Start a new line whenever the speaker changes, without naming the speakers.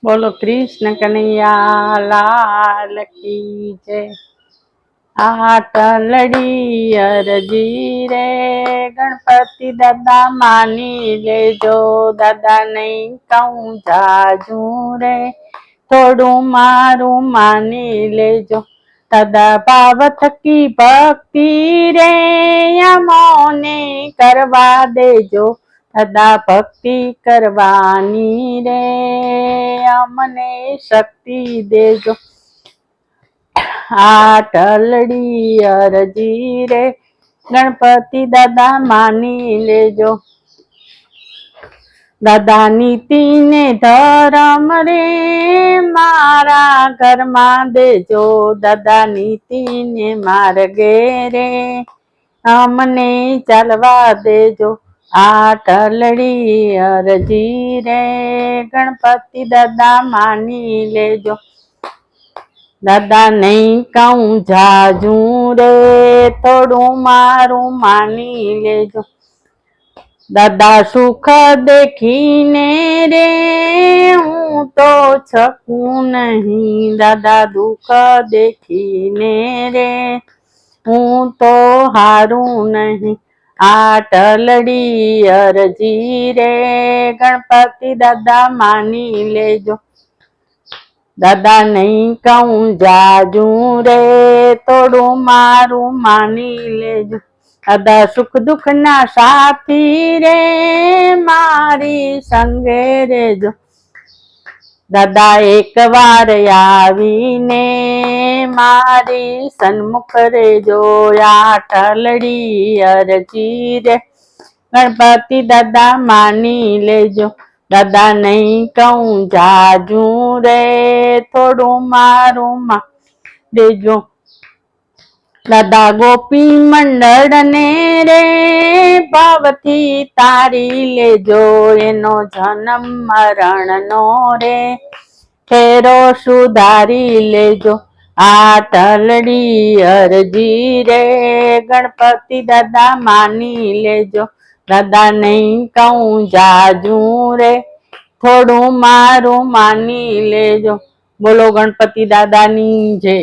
બોલો કૃષ્ણ કનૈયા લાલ કી જય। આટલડી અરજી રે ગણપતિ દાદા માની લેજો, દાદા નહીં કહું જાજુ રે, થોડું મારું માની લેજો, દાદા ભાવ થકી ભક્તિ રે અમોને કરવા દેજો, દાદા ભક્તિ કરવાની રે અમને શક્તિ દેજો। આટલડી અરજી રે ગણપતિ દાદા માની લેજો, દાદા નીતિ ને ધર્મ રે મારા ઘરમાં દેજો, દાદા નીતિ ને માર્ગે રે અમને ચાલવા દેજો। આટલડી અરજી રે ગણપતિ દાદા માની લેજો, દાદા નહીં કહું જાજુ રે, થોડું મારું માની લેજો, દાદા સુખ દેખીને રે હું તો છકું નહીં, દાદા દુઃખ દેખીને રે હું તો હારું નહીં। આટલડી અરજી રે ગણપતિ દાદા માની લેજો, દાદા નહીં કહું જાજુ રે, થોડું મારું માની લેજો, દાદા સુખ દુઃખ ના સાથી રે મારી સંગે રેજો, દાદા એક વાર આવીને મારી સન્મુખ રેજો। આટલડી અરજી રે ગણપતિ દાદા માની લેજો, દાદા નહીં કહું જાજુ રે, થોડું મારું માં દેજો, દાદા ગોપી મંડળ ને રે ભાવથી તારી લેજો, એનો જન્મ મરણ નો રે ફેરો સુધારી લેજો। આટલડી અરજી રે ગણપતિ દાદા માની લેજો, દાદા નહીં કહું જાજુ રે, થોડું મારું માની લેજો। બોલો ગણપતિ દાદાની જય।